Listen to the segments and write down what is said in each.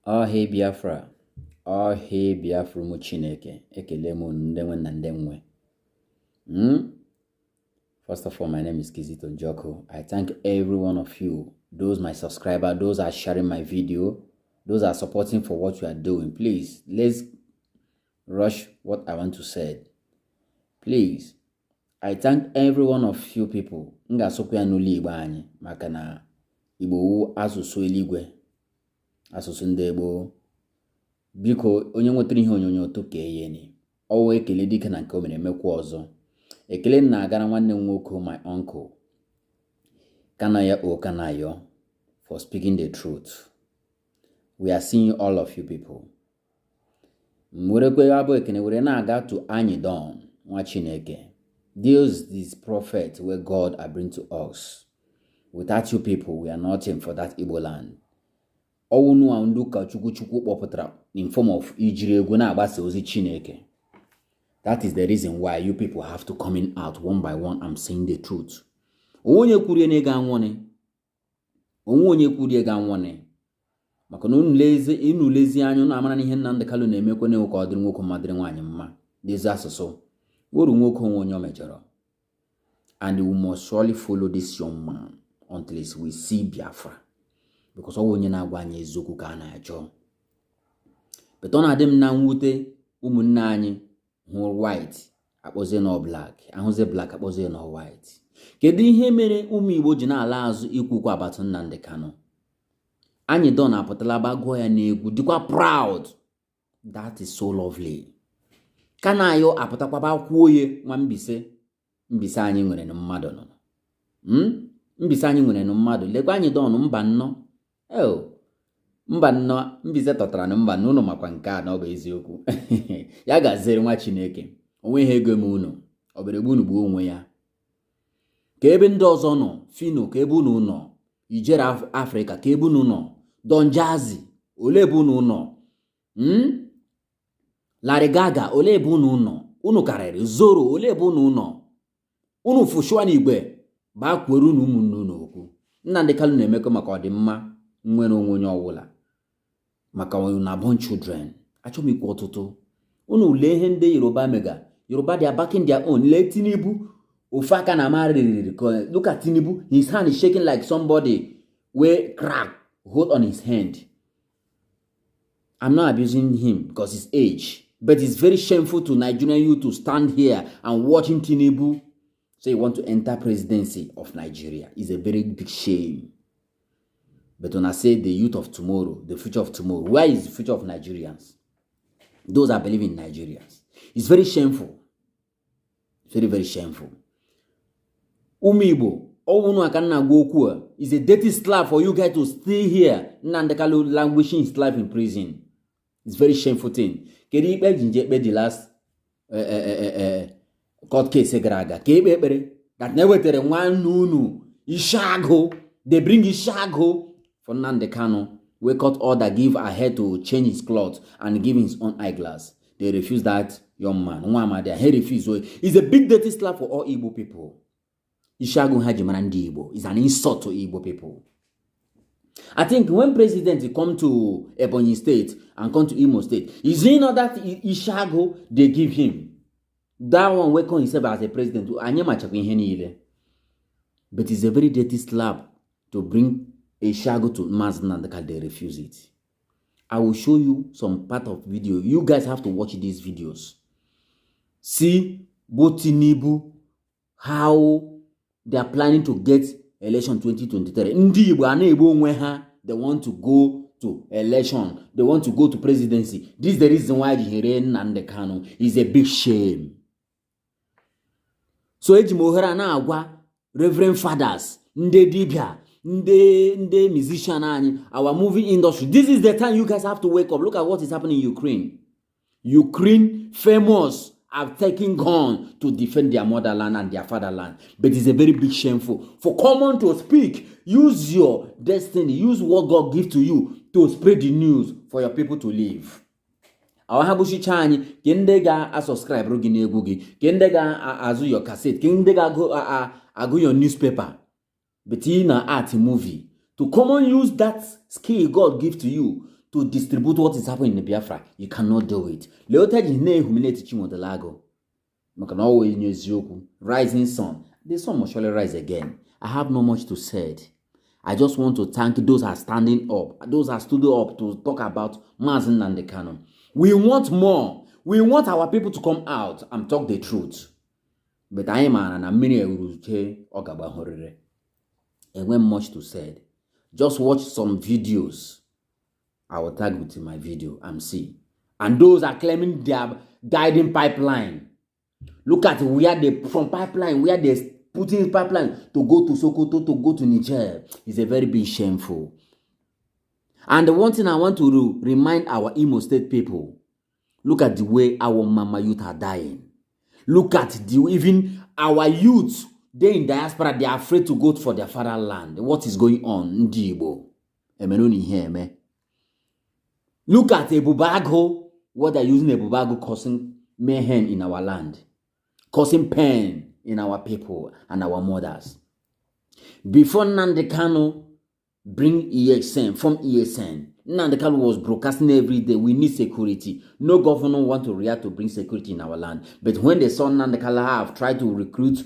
Oh hey Biafra, oh hey Biafra ụmụ Chineke, ekele m unu ndị nwe na ndị nwe. First of all, my name is Kizito Joko. I thank every one of you, those my subscribers, those are sharing my video, those are supporting for what you are doing. Please, let's rush what I want to say. Please, I thank every one of you people. Nga sokwa n'ụlọ Igbo anyị maka na Igbo asụsụ eluigwe. Asụsụ ndị Igbo. Biko onye nwetara ihe onyonyo tokee yeni. Ọwụ ekele dike na nke o mere emekwa ọzọ. Ekele na-agara nwanne m nwoke, my uncle Kanayo for speaking the truth. We are seeing all of you people. Mwerekwe abo ekene were na-aga to Anyidon nwa Chineke. This prophet where God are bring to us. Without you people, we are nothing for that Igbo land. Owunu anduka chukwu popotara in form of ijiri egwu na-agbasa ozi Chineke. That is the reason why you people have to come in out one by one. I'm saying the truth. Onye kwurie na ga nwone. Onye kwurie ga nwone. Maka na unu lezi anya na amara ihe Nnamdi Kanu na-emekwe na ụka ọdịrị nwoke madịrị nwaanyị mma. These asụsụ. Woru nwoke onye o mejọrọ. And we must surely follow this young man until we see Biafra. Because onye na-agwa anyị eziokwu ka a na-achọ. But ọ na-adị m na mwute ụmụnne anyị hụ white akpọzie na black, ahụzie black akpọzie na white. Kedu ihe mere ụmụ Igbo ji na-ala azụ ikwukwa abatụ Nnamdi Kanu? Anyị don apụtala bagụọ ya n'egwu dịkwa proud. That is so lovely. Kanayo apụtakwa bakwuo ye nwa mbise anyị nwere na mmadụ nọ. Mbise anyị nwere na mmadụ. Lekwa anyị don mba nnọ. Mba nnọ mbise tọtara na mba n'ụlọ makwa nke a na ọ bụ eziokwu. Ya gazere nwa Chineke. Onwe ihe ego m unu. Oberegbu unu bụ onwe ya. Ka ebe ndị ọzọ nọ, Fino ka ebe unu nọ, Ijere Africa ka ebe unu nọ, Don Jazzy ole ebe unu nọ. Larry Gaga ole ebe unu nọ. Unu karịrị Zoro ole ebe unu nọ. Unu fụshụa n'igwe ba kwere unu ụmụnne unu okwu. Nnamdi Kanu na-emekọ maka ọdịmma nwere onwe onye ọwụla. Maka unu born children. Achọ m ikwu ọtụtụ. Unu lee ihe ndị Yoruba mega. Yoruba they are backing their own. Lee Tinubu. Ufaka na mariri. Look at Tinubu. His hand is shaking like somebody where crack hold on his hand. I'm not abusing him because his age. But it's very shameful to Nigerian youth to stand here and watching Tinubu say he want to enter presidency of Nigeria. It's a very big shame. But when I say the youth of tomorrow, the future of tomorrow, where is the future of Nigerians? Those that believe in Nigerians. It's very shameful. Very, very shameful. Umibo, Owunu Akanna Gokua is a dirty slap for you guys to stay here. Nnamdi Kanu languishing his life in prison. It's very shameful thing. Kedi ikpe jinjekpe the last court case egraga. Kebe ekpere that newetere nwanne unu Ishago. They bring Ishago for Nnamdi Kanu. We court order give a head to change his clothes and give his own eyeglass. They refuse that young man. He refused. So it's a big dirty slap for all Igbo people. Ishago Hajimarandi Igbo is an insult to Igbo people. I think when president come to Ebonyi State and come to Imo State, is it not that Ishago they give him? That one welcome himself as a president. But it's a very dirty slap to bring a shago to Nnamdi Kanu. They refuse it. I will show you some part of video. You guys have to watch these videos. See both Tinubu, how they are planning to get election 2023. They want to go to election. They want to go to presidency. This is the reason why Nnamdi Kanu is a big shame. So Ejimohera na agwa Reverend Fathers, Nde Dibia, Nde musician, our movie industry. This is the time you guys have to wake up. Look at what is happening in Ukraine. Ukraine, famous, have taken gun to defend their motherland and their fatherland. But it's a very big shameful. For common to speak, use your destiny, use what God gives to you to spread the news for your people to live. Our habushi chani, kende ga subscribe rogine gugi, kende ga azu your cassette, kende ga go your newspaper. But in art movie to come and use that skill God gives to you to distribute what is happening in Biafra. You cannot do it. Later, his name humiliated Chimodelago. Rising sun. The sun must surely rise again. I have not much to say. I just want to thank those who are standing up, those who are stood up to talk about Nnamdi Kanu. We want more. We want our people to come out and talk the truth. But I am an many Ogaba Horere. And when much to say, just watch some videos. I will tag with my video and see. And those are claiming their guiding pipeline. Look at where they from pipeline, where they putting pipeline to go to Sokoto, to go to Niger. It's a very big shameful. And the one thing I want to remind our Imo State people, look at the way our mama youth are dying. Look at even our youth, they in diaspora, they are afraid to go for their fatherland. What is going on? Igbo. Look at Ebubago, what they're using Ebubago causing mayhem in our land, causing pain in our people and our mothers. Before Nnamdi Kanu bring ESN, from ESN, Nnamdi Kanu was broadcasting every day, we need security. No governor want to react to bring security in our land. But when they saw Nnamdi Kanu have tried to recruit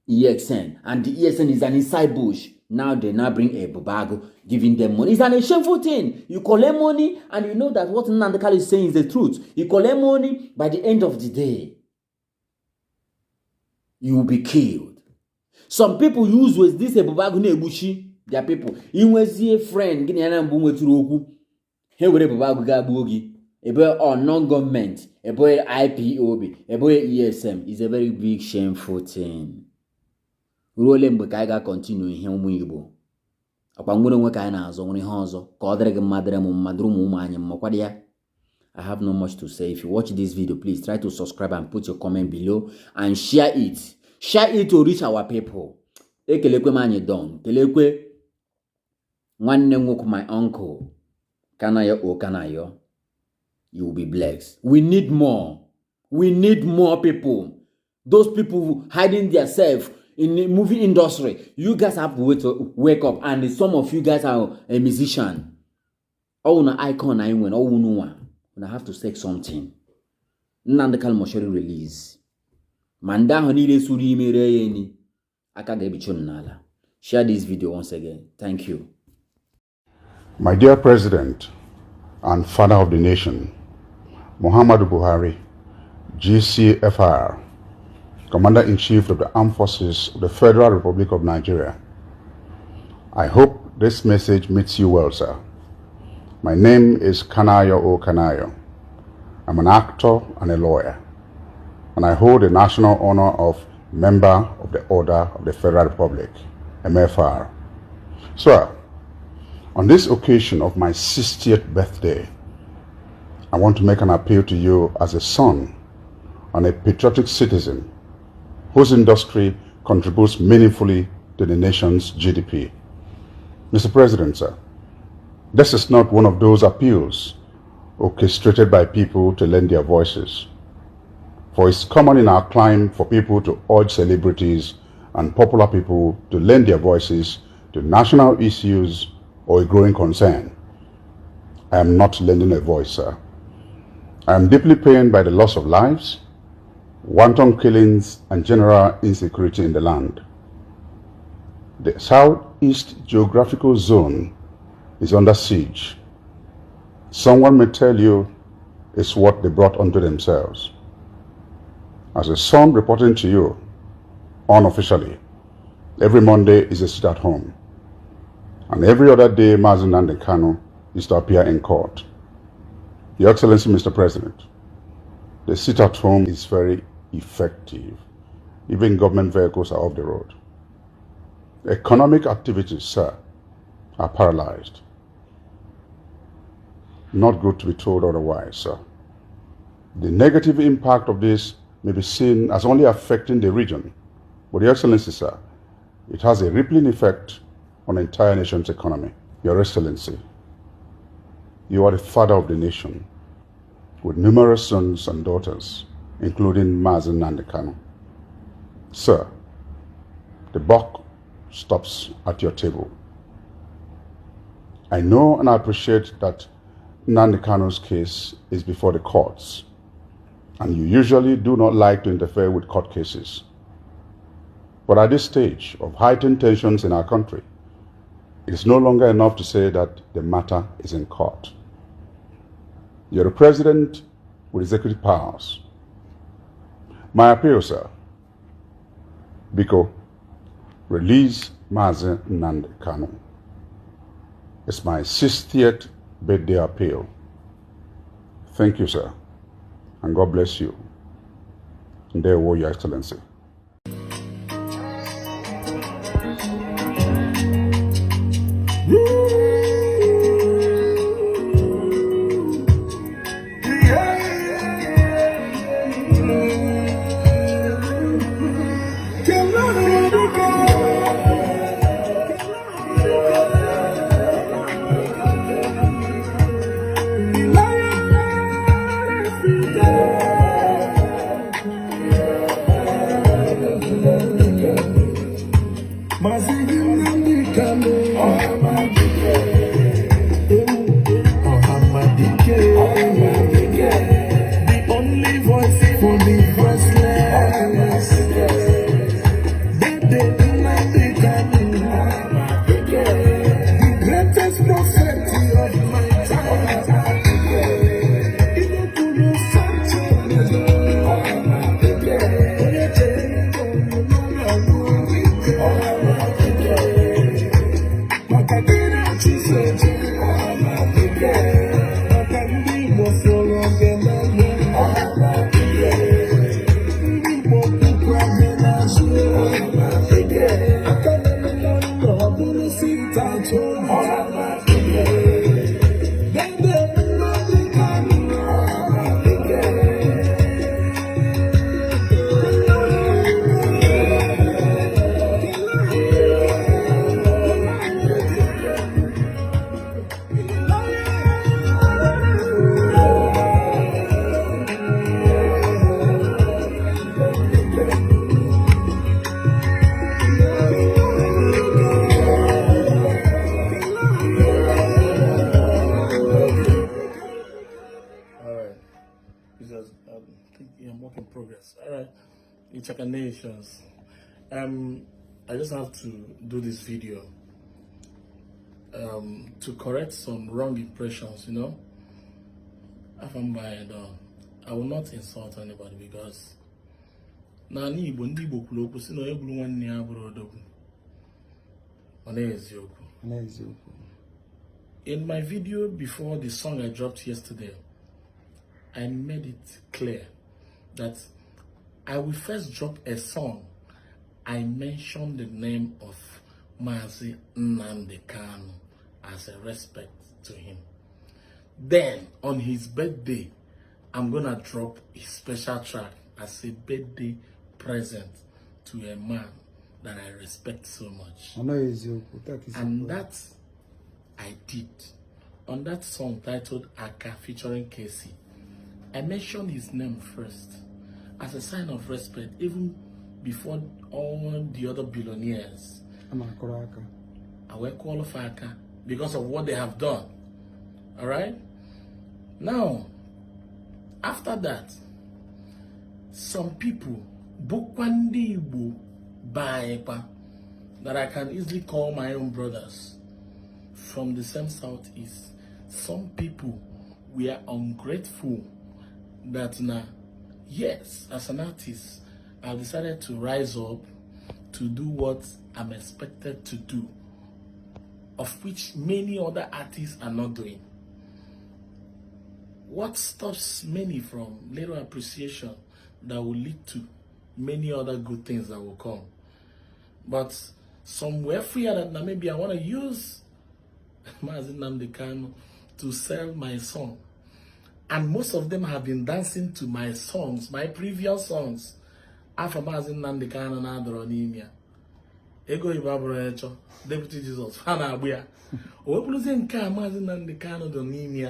ESN, and the ESN is an inside bush, now they bring a Bubago, giving them money. It's an shameful thing. You collect money, and you know that what Nnamdi Kanu is saying is the truth. You collect money, by the end of the day, you will be killed. Some people use with this Bubago Nebushi, their people. You will see a friend, he will Bubago Gabugi, a boy or non-government, a boy IPOB, a boy ESM is a very big shameful thing. Rolling Bukaiga continue in him Igbo. Upon wooden Wakana, only Honzo, Kodreg Madram, Madrum, Mokwadia. I have no much to say. If you watch this video, please try to subscribe and put your comment below and share it. Share it to reach our people. Ekelekwe manye don. Kelekwe nwanne nwoke my uncle. Kanayo o kanayo. You will be blessed. We need more. We need more people. Those people hiding themselves in the movie industry. You guys have to wake up, and some of you guys are a musician. Oh, no icon I win. Oh, no one. I have to say something. Nnamdi Kanu must release. Manda honile suri mere ni. Akage bichon. Share this video once again. Thank you. My dear President and Father of the Nation, Muhammadu Buhari, GCFR, Commander-in-Chief of the Armed Forces of the Federal Republic of Nigeria. I hope this message meets you well, sir. My name is Kanayo O. Kanayo. I'm an actor and a lawyer, and I hold the national honor of Member of the Order of the Federal Republic, MFR. Sir, on this occasion of my 60th birthday, I want to make an appeal to you as a son and a patriotic citizen whose industry contributes meaningfully to the nation's GDP. Mr. President, sir, this is not one of those appeals orchestrated by people to lend their voices. For it's common in our climb for people to urge celebrities and popular people to lend their voices to national issues or a growing concern. I am not lending a voice, sir. I am deeply pained by the loss of lives, wanton killings, and general insecurity in the land. The Southeast Geographical Zone is under siege. Someone may tell you it's what they brought onto themselves. As a son reporting to you, unofficially, every Monday is a sit at home, and every other day Nnamdi Kanu is to appear in court. Your Excellency, Mr. President, the sit at home is very effective. Even government vehicles are off the road. Economic activities, sir, are paralyzed. Not good to be told otherwise, sir. The negative impact of this may be seen as only affecting the region, but Your Excellency, sir, it has a rippling effect on the entire nation's economy. Your Excellency, you are the father of the nation, with numerous sons and daughters, including Nnamdi Kanu. Sir, the buck stops at your table. I know and I appreciate that Nnamdi Kanu's case is before the courts, and you usually do not like to interfere with court cases. But at this stage of heightened tensions in our country, it is no longer enough to say that the matter is in court. You're a president with executive powers. My appeal, sir, Biko, release Mazi Nnamdi Kanu. It's my 60th birthday appeal. Thank you, sir, and God bless you. Ndewo, Your Excellency. The only voice for the voiceless. Nnamdi Kanu, the greatest prophet of my time. Because I'm work in progress. All right, Ichaka Nations. I just have to do this video to correct some wrong impressions. If I'm buying down, I will not insult anybody because na ni Igbo ndị Igbo kwuru okwu si na onye gburu nwanne ya bụrụ odogwu. Ọ na-eziokwu. In my video before the song I dropped yesterday, I made it clear that I will first drop a song. I mentioned the name of Mazi Nnamdi Kanu as a respect to him. Then, on his birthday, I'm gonna drop a special track as a birthday present to a man that I respect so much. And that I did. On that song titled Aka featuring Casey, I mentioned his name first as a sign of respect, even before all the other billionaires. I will qualify Aka because of what they have done. All right? Now, after that, some people, Bukwandi Igbo Baepa, that I can easily call my own brothers from the same Southeast, some people were ungrateful that now, yes, as an artist, I've decided to rise up to do what I'm expected to do, of which many other artists are not doing. What stops many from little appreciation that will lead to many other good things that will come? But somewhere free that now maybe I want to use Mazi Nnamdi Kanu to sell my song. And most of them have been dancing to my songs, my previous songs. After Mazi Nnamdi Kanu na adoro n'ime ego ibe abụrụ echo Deputy Jesus ha na-agbu ya o wepụrụzie nke a Mazi Nnamdi Kanu do n'ime ya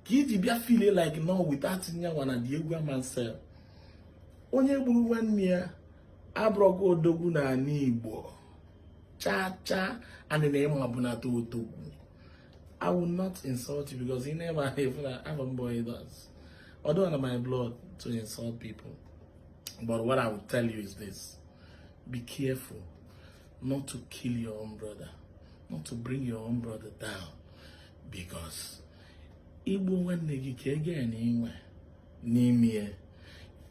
ka iji bịa feel like no without nyanwa na the egwu amansel onye gburu nwanne ya abụrụgo odogwu na ala Igbo cha cha and na ịma bụ na odogwu I will not insult you because he never even have a boy does. Although under my blood to insult people. But what I will tell you is this. Be careful not to kill your own brother. Not to bring your own brother down. Because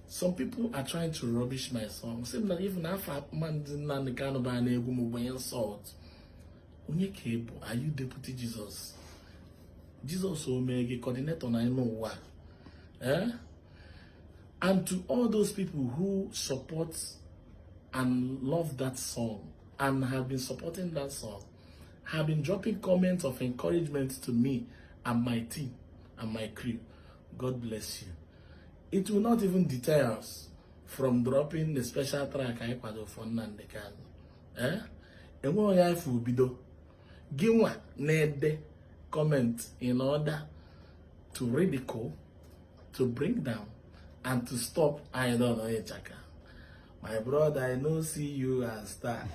some people are trying to rubbish my song. Saying that even after Nnamdi Kanu We insult. Are you Deputy Jesus? Jesus Omega coordinator I know what. And to all those people who support and love that song and have been supporting that song, have been dropping comments of encouragement to me and my team and my crew, God bless you. It will not even deter us from dropping the special track I put for Nnamdi Kanu. And when I will be do, give one need comment in order to ridicule, to bring down, and to stop. I don't know, Chaka. My brother, I know see you and start.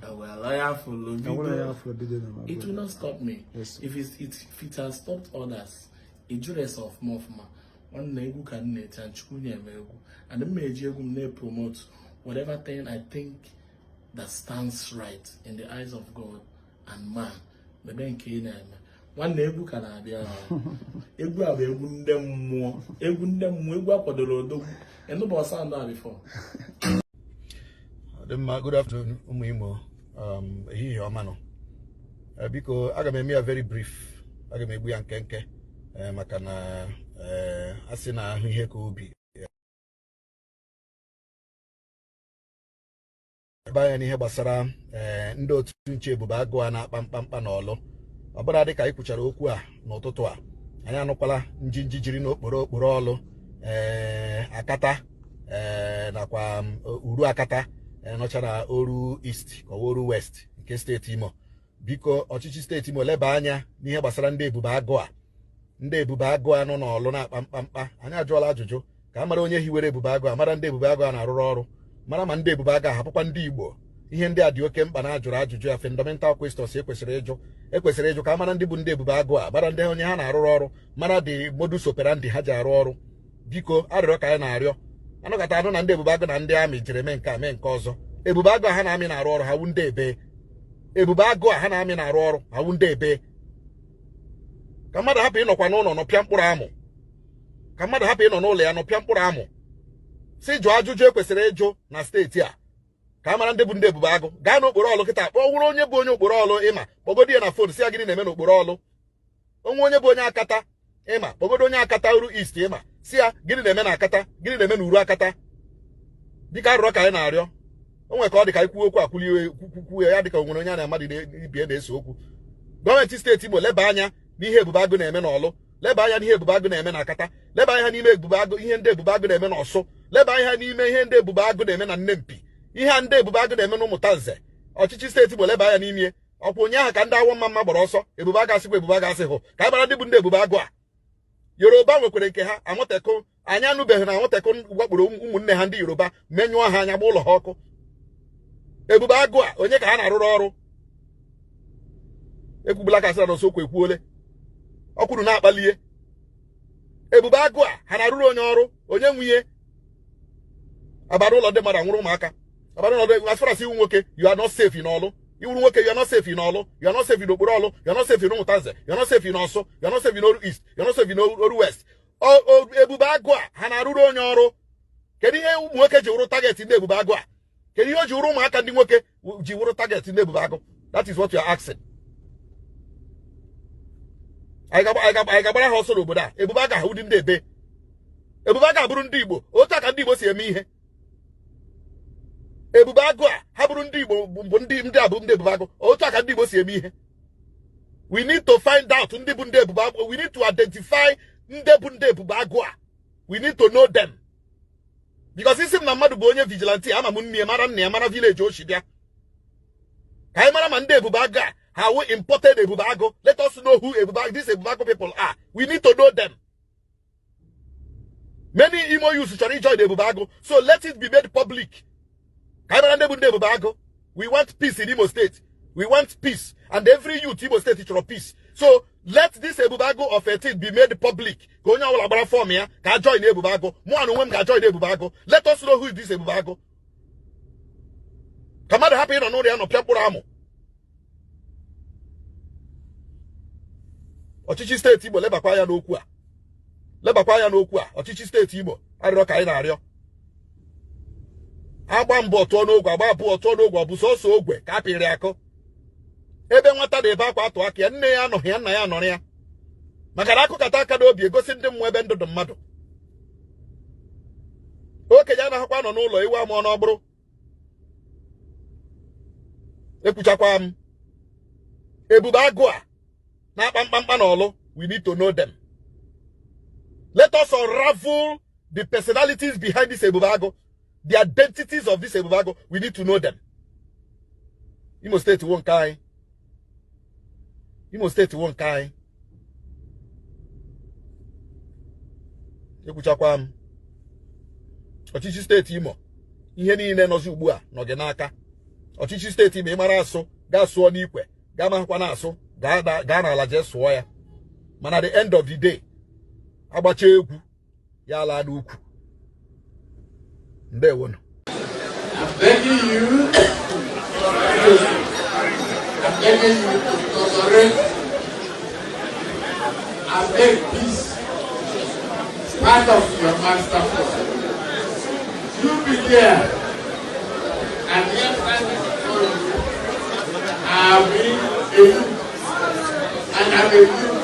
And we're loyal for Lubido. It will not stop me. Yes. If it has stopped others, it just of more for one negu can net and chunya megu. And the major will promote whatever thing I think that stands right in the eyes of God and man. The bank in one negu can be and no boss sound that before. Good afternoon, Umuimo. Here, Mano. Because I got me a very brief. I got me a kenke. Makana asina here could be. By any Hebasara, ndo tunche bubago na pampa nolo. Abara de kai kuchara okwu no totoa. Anya nokwala njinjiri no okporo olu akata nakwa uru akata nọchara oru east ka oru west nke steeti Imo. Biko ọchịchị steeti Imo leba anya n'ihe gbasara ndị ebube agụ a. Ndị ebube agụ a nọ n'ọlụ na-akpa mkpamkpa. Anyị ajụọla ajụjụ ka a mara onye hiwere ebube agụ a, mara ndị ebube agụ a na-arụrụ ọrụ, mara ma ndị ebube agụ a hapụkwa ndị Igbo. Ihe ndị a dị oke mkpa na ajụrụ ajụjụ ya fundamental questions ekwesịrị ịjụ ka a mara ndị bụ ndị ebube agụ a, mara ndị onye ha na-arụrụ ọrụ, mara dị modus operandi ha ji arụ ọrụ. Biko arịrịọ ka anyị na-arịọ anọkọta anụ na ndị ebube agụ na ndị amị jere mee nke a mee nke ọzọ. Ebube agụ a ha na-amị na-arụ ọrụ ha wu ndị ebe. Ebube agụ a ha na-amị na-arụ ọrụ ha wu ndị ebe. Ka mmadụ hapụ ịnọkwa n'ụlọ nọpịa mkpụrụ amụ. Ka mmadụ hapụ ịnọ n'ụlọ ya nọpịa mkpụrụ amụ. Si jụọ ajụjụ ekwesịrị ịjụ na steeti a. Ka a mara ndị bụ ndị ebube agụ. Gaa n'okporo ọlụ kịta kpọọ wụrụ onye bụ onye okporo ọlụ ịma kpọgodo ya na fon si ya gịnị na-eme n'okporo ọlụ. Onye bụ onye akata ịma kpọgodo onye akata uru east ịma si ya gịnị na-eme na akata, gịnị na-eme na uru akata. Dịka arụrọ ka anyị na-arịọ. O nwere ka ọ dị ka ikwu okwu akwụkwụ ya dịka onwere onye a na-amadụ ibie na-ese okwu. Gọọmenti steeti Imo leba anya n'ihe ebube agụ na-eme n'ọlụ, leba anya n'ihe ebube agụ na-eme na akata, leba anya n'ime ebube agụ ihe ndị ebube agụ na-eme n'Ọsụ, leba anya n'ime ihe ndị ebube agụ na-eme na Nnempi, ihe ndị ebube agụ na-eme n'Ụmụta Nze. Ọchịchị steeti Imo leba anya n'ime ọkwa onye ahụ ka ndị awọ mma gbara ọsọ ebube agụ asịkwa ebube agụ asị hụ ka a mara ndị bụ ndị ebube agụ a. Yoruba nwekwere nke ha Amọtekụ, anyị anụbeghị na Amọtekụ wakporo ụmụnne ha ndị Yoruba menyụọ ha anya gba ụlọ ha ọkụ. Ebube agụ a onye ka ha na-arụrụ ọrụ? Ekwubula ka asịra n'osokwu ekwuole ọ kwuru na-akpalie. Ebube agụ a ha na-arụrụ onye ọrụ? Onye nwunye abara ụlọ ndị mmadụ anwụrụ ụmụaka, abara ụlọ as far as iwu nwoke you are not safe n'ọlụ. Iwuru nwoke you are not safe n'ọlụ, you are not safe n'okporo ọlụ, you are not safe n'Ụmụta Nze, you are not safe n'Ọsụ, you are not safe n'Oru East, you are not safe n'Oru West. Ebube agụ a ha na-arụrụ onye ọrụ? Kedu ihe ụmụ nwoke ji wụrụ target ndị ebube agụ a? Kedu ihe o ji wụrụ ụmụaka ndị nwoke ji wụrụ target ndị ebube agụ? That is what you are asking. Anyị gagbara ha ọsọ n'obodo a. Ebube agụ ahụ dị ndị ebe. Ebube agụ abụrụ ndị Igbo otu a ka ndị Igbo si eme ihe. Ebube agụ a ha bụrụ ndị Igbo bụ ndị a bụ ndị ebube agụ otu a ka ndị Igbo si eme ihe. We need to find out ndị bụ ndị ebube agụ. We need to identify ndị bụ ndị ebube agụ a. We need to know them. Because isi m na mmadụ bụ onye vigilante ama m nne mara nna ya mara village o si bịa. Ka anyị mara ma ndị ebube agụ a ha we imported ebube agụ. Let us know who these ebube agụ people are. We need to know them. Many Imo youths chọrọ join the ebube agụ, so let it be made public. Ka anyị mara ndị bụ ndị ebube agụ. We want peace in Imo State. We want peace. And every youth Imo State chọrọ peace. So Let this Ebubago of 18 be made public. Go now all about for me. Can join Ebubago. More and women can join Ebubago. Let us know who is this Ebubago. Come on, happy no there no people amo. Ochichi state Igbo leba kwa ya n'okwu a. Leba kwa ya n'okwu a. Ochichi state Igbo arịrọ ka anyị na-arịọ. Agba mbọ tụọ n'ogwe, agba abụọ tụọ n'ogwe, ọ bụ sọsọ ogwe ka apịrị akụ. Ebe nwata na ebe akwa atụ aka ya, nne ya anọghị ya, nna ya nọrọ ya. Maka na akụkata aka n'obi egosi ndị mmụọ ebe ndụ dị mmadụ. Okenye anaghịkwa nọ n'ụlọ iwe amụọ n'ọbụrụ. Ekwuchakwa m. Ebubago a na kpamkpamkpa n'ọlụ, we need to know them. Let us unravel the personalities behind this Ebubago, the identities of this Ebubago. We need to know them. Imo State won't kai. Imo State won't kai. Ekuchakwa m. Ọchịchị steeti Imo. Ihe niile nọzi ugbu a nọ gị n'aka. Ọchịchị steeti Imo ịmara asụ, gaa sụọ n'ikwe, gaa mahakwa na asụ, gaa n'ala jee sụọ ya. Mana at the end of the day, agbacha egwu ya ala n'ukwu. Ndewo no. I'm begging you to tolerate and make peace part of your master plan. You be there, and the I've been a youth, and I'm a youth.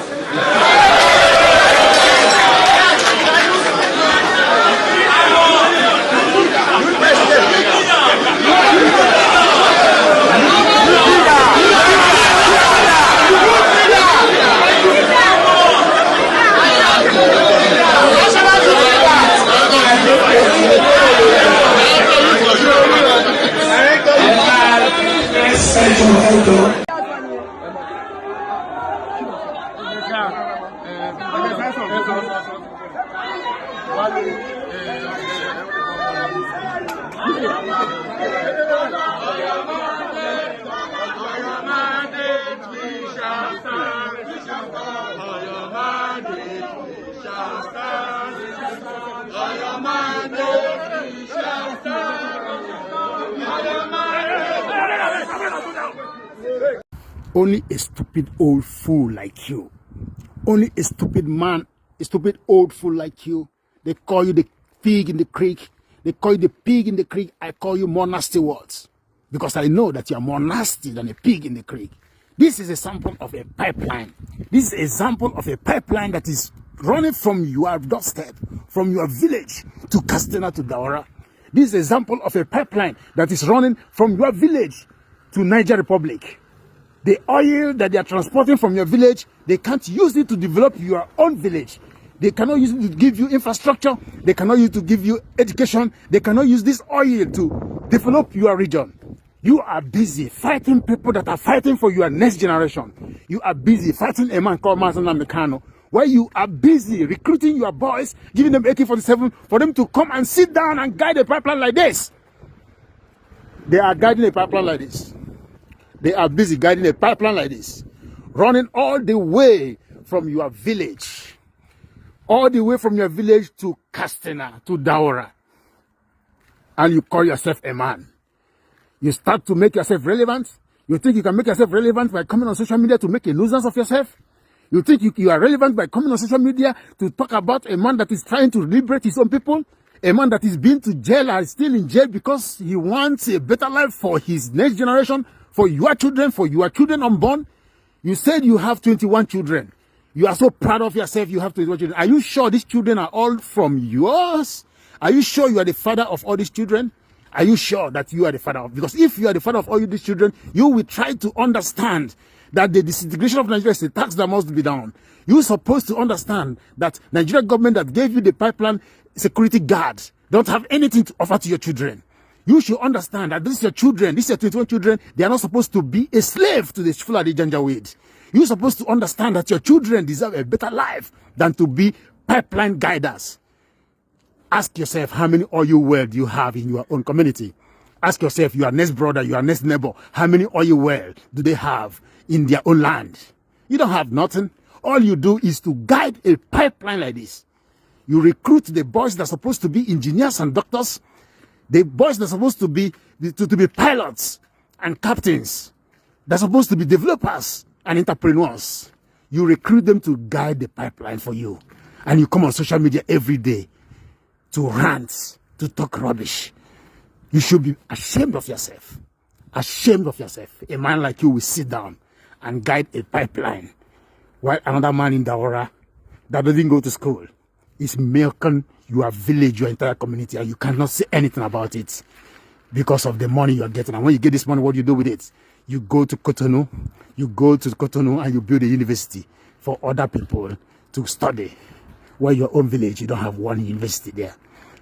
Only a stupid old fool like you, only a stupid man, a stupid old fool like you, they call you the pig in the creek, they call you the pig in the creek, I call you more nasty words, because I know that you are more nasty than a pig in the creek. This is a sample of a pipeline. This is an example of a pipeline that is running from your doorstep, from your village to Castena to Daura. This is an example of a pipeline that is running from your village to Niger Republic. The oil that they are transporting from your village, they can't use it to develop your own village. They cannot use it to give you infrastructure. They cannot use it to give you education. They cannot use this oil to develop your region. You are busy fighting people that are fighting for your next generation. You are busy fighting a man called Nnamdi Kanu, where you are busy recruiting your boys, giving them AK-47 for them to come and sit down and guide a pipeline like this. They are guiding a pipeline like this. They are busy guiding a pipeline like this, running all the way from your village, all the way from your village to Castena, to Daura. And you call yourself a man. You start to make yourself relevant. You think you can make yourself relevant by coming on social media to make a nuisance of yourself? You think you are relevant by coming on social media to talk about a man that is trying to liberate his own people? A man that is been to jail and is still in jail because he wants a better life for his next generation, for your children unborn. You said you have 21 children. You are so proud of yourself, you have 21 children. Are you sure these children are all from yours? Are you sure you are the father of all these children? Are you sure that you are the father of? Because if you are the father of all these children, you will try to understand that the disintegration of Nigeria is a tax that must be done. You're supposed to understand that Nigeria government that gave you the pipeline security guards don't have anything to offer to your children. You should understand that this is your children, this is your 21 children, they are not supposed to be a slave to the Fulani Janjaweed. You're supposed to understand that your children deserve a better life than to be pipeline guiders. Ask yourself how many oil wells do you have in your own community. Ask yourself, your next brother, your next neighbor, how many oil wells do they have in their own land? You don't have nothing. All you do is to guide a pipeline like this. You recruit the boys that are supposed to be engineers and doctors, the boys that are supposed to be pilots and captains, they're supposed to be developers and entrepreneurs. You recruit them to guide the pipeline for you. And you come on social media every day to rant, to talk rubbish. You should be ashamed of yourself. Ashamed of yourself. A man like you will sit down and guide a pipeline while another man in Daura that doesn't go to school is milking your village, your entire community, and you cannot say anything about it because of the money you are getting. And when you get this money, what do you do with it? You go to Cotonou, and you build a university for other people to study. While your own village, you don't have one university there.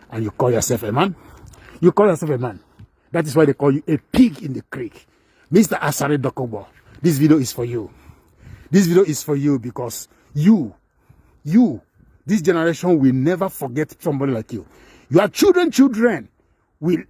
And you call yourself a man? You call yourself a man. That is why they call you a pig in the creek. Mr. Asare Dokobo, this video is for you. This video is for you because you, this generation will never forget somebody like you. Your children will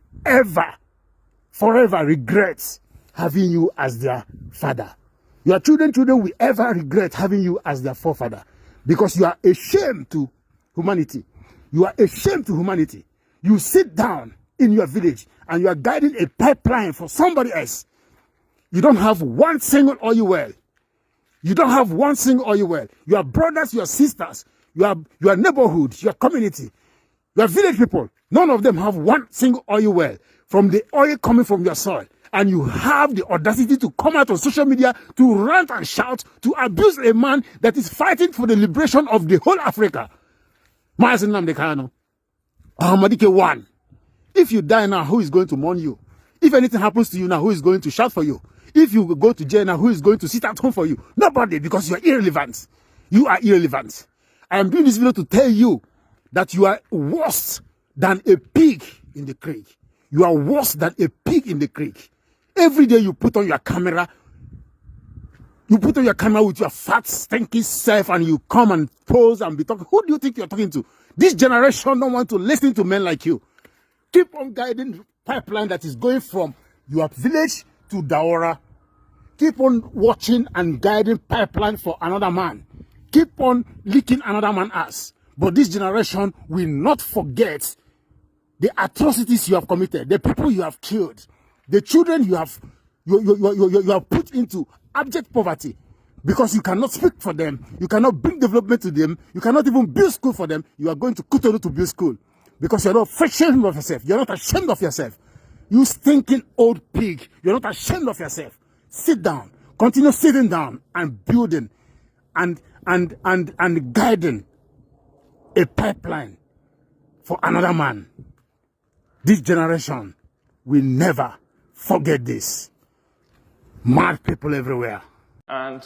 forever regret having you as their father. Your children will ever regret having you as their forefather because you are a shame to humanity. You are a shame to humanity. You sit down in your village and you are guiding a pipeline for somebody else. You don't have one single oil well. You don't have one single oil well. Your brothers, your sisters, your neighborhood, your community, your village people, none of them have one single oil well from the oil coming from your soil. And you have the audacity to come out on social media to rant and shout, to abuse a man that is fighting for the liberation of the whole Africa. Nnamdi Kanu We. If you die now, who is going to mourn you? If anything happens to you now, who is going to shout for you? If you go to jail now, who is going to sit at home for you? Nobody, because you are irrelevant. You are irrelevant. I am doing this video to tell you that you are worse than a pig in the creek. You are worse than a pig in the creek. Every day you put on your camera, with your fat, stinky self and you come and pose and be talking. Who do you think you're talking to? This generation don't want to listen to men like you. Keep on guiding pipeline that is going from your village to Daura. Keep on watching and guiding pipeline for another man. Keep on licking another man's ass. But this generation will not forget the atrocities you have committed, the people you have killed, the children you have put into abject poverty because you cannot speak for them, you cannot bring development to them, you cannot even build school for them. You are going to Cotonou to build school because you're not ashamed of yourself. You're not ashamed of yourself. You stinking old pig. You're not ashamed of yourself. Sit down. Continue sitting down and building and guiding a pipeline for another man. This generation will never forget this. Mad people everywhere. And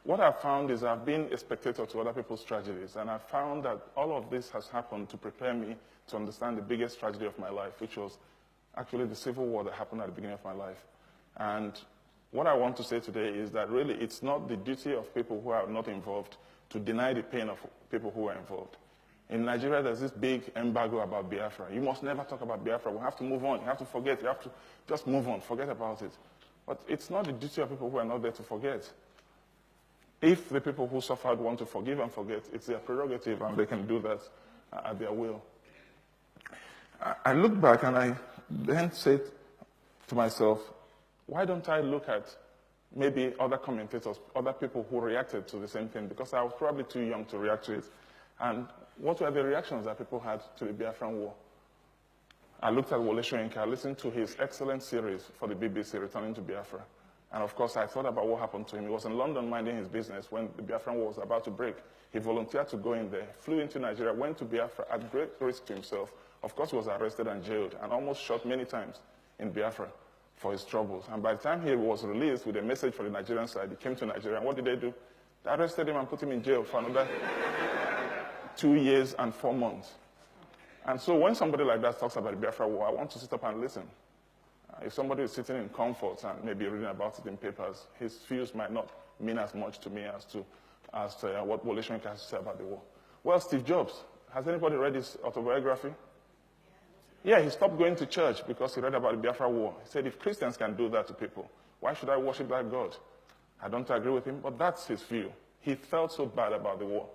what I've found is I've been a spectator to other people's tragedies, and I've found that all of this has happened to prepare me to understand the biggest tragedy of my life, which was actually the civil war that happened at the beginning of my life. And what I want to say today is that really it's not the duty of people who are not involved to deny the pain of people who are involved. In Nigeria, there's this big embargo about Biafra. You must never talk about Biafra. We have to move on. You have to forget. You have to just move on. Forget about it. But it's not the duty of people who are not there to forget. If the people who suffered want to forgive and forget, it's their prerogative, and they can do that at their will. I look back and I then said to myself, why don't I look at maybe other commentators, other people who reacted to the same thing? Because I was probably too young to react to it. And what were the reactions that people had to the Biafran War? I looked at Wole Soyinka, I listened to his excellent series for the BBC, Returning to Biafra. And of course, I thought about what happened to him. He was in London minding his business when the Biafran War was about to break. He volunteered to go in there, flew into Nigeria, went to Biafra at great risk to himself. Of course, he was arrested and jailed and almost shot many times in Biafra for his troubles. And by the time he was released with a message for the Nigerian side, he came to Nigeria. And what did they do? They arrested him and put him in jail for another 2 years and 4 months. And so when somebody like that talks about the Biafra War, I want to sit up and listen. If somebody is sitting in comfort and maybe reading about it in papers, his views might not mean as much to me as to what Wole Soyinka has to say about the war. Well, Steve Jobs, has anybody read his autobiography? Yeah, he stopped going to church because he read about the Biafra War. He said, if Christians can do that to people, why should I worship that God? I don't agree with him, but that's his view. He felt so bad about the war.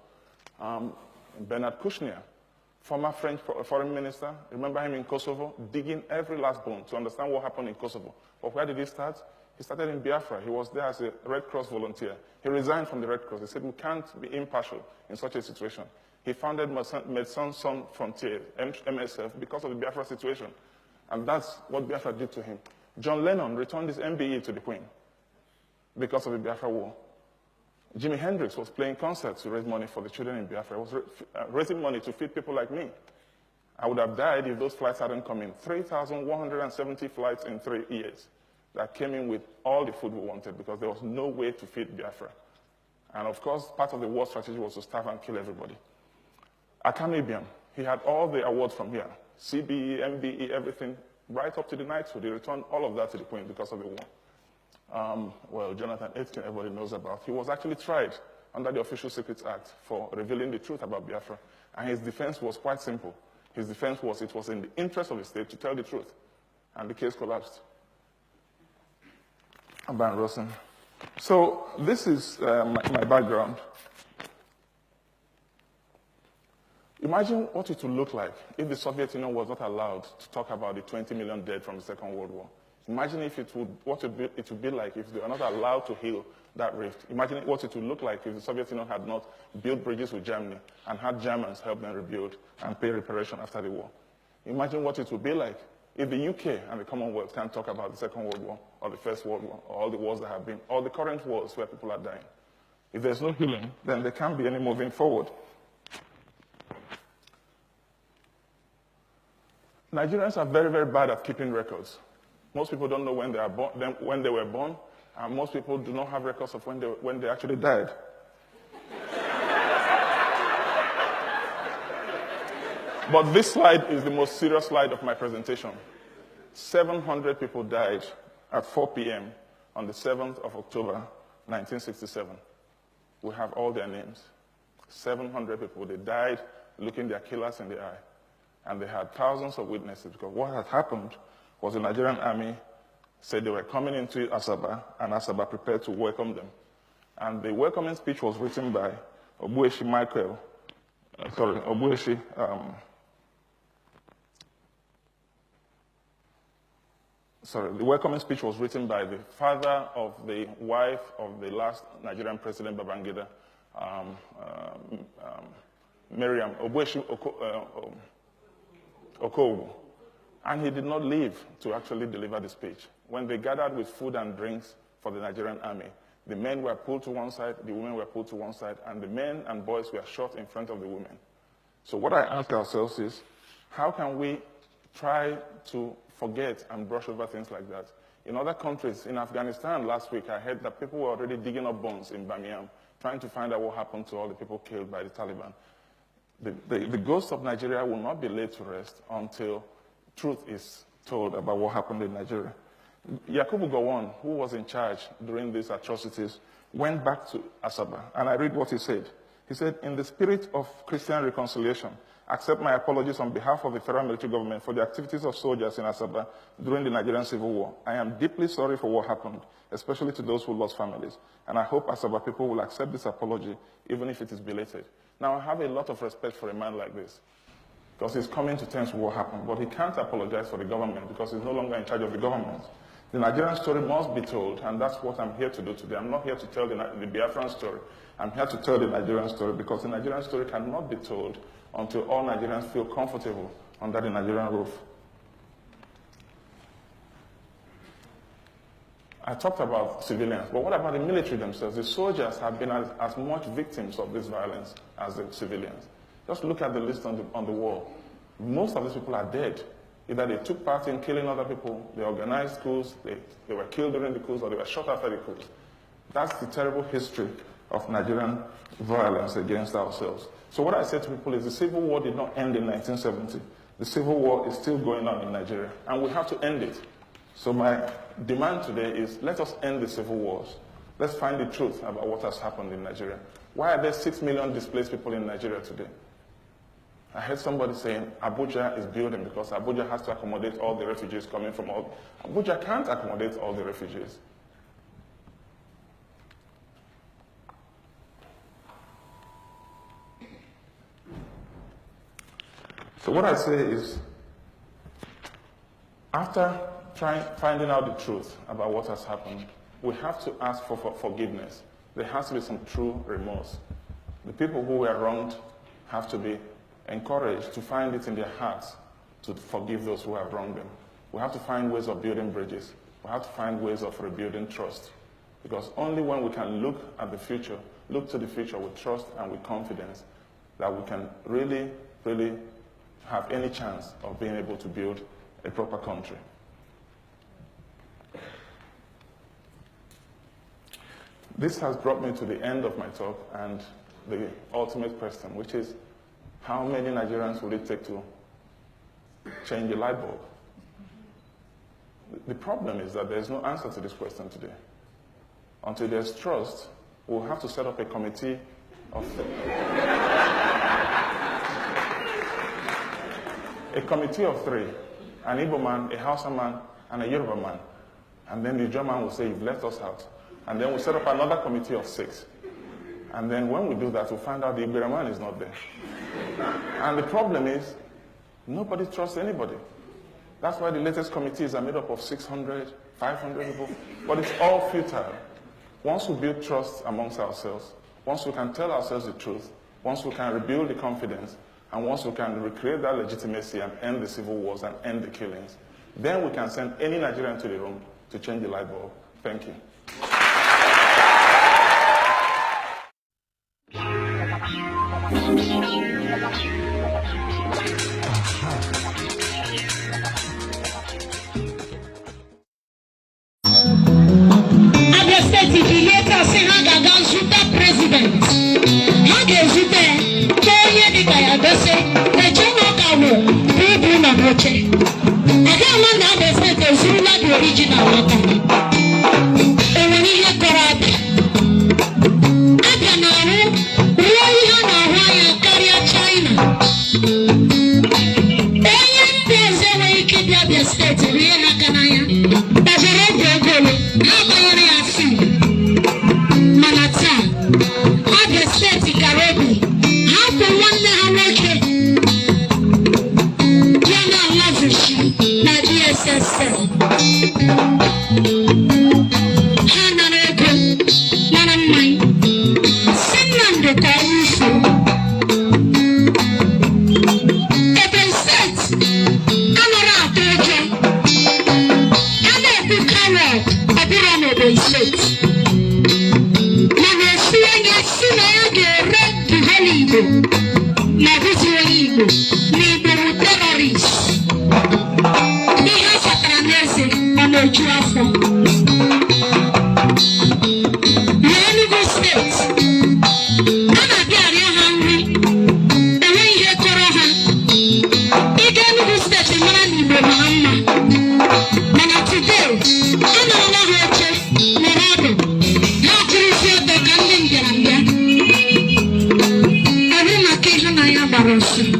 Bernard Kouchner, former French foreign minister, remember him in Kosovo, digging every last bone to understand what happened in Kosovo. But where did he start? He started in Biafra. He was there as a Red Cross volunteer. He resigned from the Red Cross. He said, we can't be impartial in such a situation. He founded Médecins Sans Frontières, MSF, because of the Biafra situation. And that's what Biafra did to him. John Lennon returned his MBE to the Queen because of the Biafra war. Jimi Hendrix was playing concerts to raise money for the children in Biafra. He was raising money to feed people like me. I would have died if those flights hadn't come in. 3,170 flights in 3 years that came in with all the food we wanted because there was no way to feed Biafra. And of course, part of the war strategy was to starve and kill everybody. Akamibiam, he had all the awards from here. CBE, MBE, everything, right up to the knighthood. He returned all of that to the Queen because of the war. Well, Jonathan Aitken, everybody knows about. He was actually tried under the Official Secrets Act for revealing the truth about Biafra. And his defense was quite simple. His defense was it was in the interest of the state to tell the truth. And the case collapsed. Aban Rosen. So this is my background. Imagine what it would look like if the Soviet Union was not allowed to talk about the 20 million dead from the Second World War. Imagine if it would be like if they were not allowed to heal that rift. Imagine what it would look like if the Soviet Union had not built bridges with Germany and had Germans help them rebuild and pay reparation after the war. Imagine what it would be like if the UK and the Commonwealth can't talk about the Second World War or the First World War or all the wars that have been, or the current wars where people are dying. If there's no healing, then there can't be any moving forward. Nigerians are very, very bad at keeping records. Most people don't know when they were born, and most people do not have records of when they actually died. But this slide is the most serious slide of my presentation. 700 people died at 4 p.m. on the 7th of October, 1967. We have all their names. 700 people, they died looking their killers in the eye. And they had thousands of witnesses, because what had happened was the Nigerian army said they were coming into Asaba, and Asaba prepared to welcome them. And the welcoming speech was written by Obueshi Michael, the welcoming speech was written by the father of the wife of the last Nigerian president, Babangida, Miriam, Obueshi Okowu. And he did not leave to actually deliver the speech. When they gathered with food and drinks for the Nigerian army, the men were pulled to one side, the women were pulled to one side, and the men and boys were shot in front of the women. So what I ask ourselves is, how can we try to forget and brush over things like that? In other countries, in Afghanistan last week, I heard that people were already digging up bones in Bamiyan, trying to find out what happened to all the people killed by the Taliban. The ghost of Nigeria will not be laid to rest until truth is told about what happened in Nigeria. Yakubu Gowon, who was in charge during these atrocities, went back to Asaba, and I read what he said. He said, in the spirit of Christian reconciliation, accept my apologies on behalf of the federal military government for the activities of soldiers in Asaba during the Nigerian Civil War. I am deeply sorry for what happened, especially to those who lost families, and I hope Asaba people will accept this apology, even if it is belated. Now, I have a lot of respect for a man like this, because he's coming to terms with what happened, but he can't apologize for the government because he's no longer in charge of the government. The Nigerian story must be told, and that's what I'm here to do today. I'm not here to tell the Biafran story. I'm here to tell the Nigerian story, because the Nigerian story cannot be told until all Nigerians feel comfortable under the Nigerian roof. I talked about civilians, but what about the military themselves? The soldiers have been as much victims of this violence as the civilians. Just look at the list on the wall. Most of these people are dead. Either they took part in killing other people, they organized coups, they were killed during the coups, or they were shot after the coups. That's the terrible history of Nigerian violence against ourselves. So what I say to people is the Civil War did not end in 1970. The Civil War is still going on in Nigeria, and we have to end it. So my demand today is, let us end the civil wars. Let's find the truth about what has happened in Nigeria. Why are there 6 million displaced people in Nigeria today? I heard somebody saying Abuja is building because Abuja has to accommodate all the refugees coming from all. Abuja can't accommodate all the refugees. So what I say is, after finding out the truth about what has happened, we have to ask for forgiveness. There has to be some true remorse. The people who were wronged have to be encouraged to find it in their hearts to forgive those who have wronged them. We have to find ways of building bridges. We have to find ways of rebuilding trust. Because only when we can look at the future, look to the future with trust and with confidence, that we can really, really have any chance of being able to build a proper country. This has brought me to the end of my talk and the ultimate question, which is, how many Nigerians will it take to change a light bulb? The problem is that there's no answer to this question today. Until there's trust, we'll have to set up a committee of three, an Igbo man, a Hausa man, and a Yoruba man. And then the German will say, you've left us out. And then we'll set up another committee of 6. And then when we do that, we'll find out the Igbo man is not there. And the problem is, nobody trusts anybody. That's why the latest committees are made up of 600, 500 people. But it's all futile. Once we build trust amongst ourselves, once we can tell ourselves the truth, once we can rebuild the confidence, and once we can recreate that legitimacy and end the civil wars and end the killings, then we can send any Nigerian to the room to change the light bulb. Thank you. Thank you.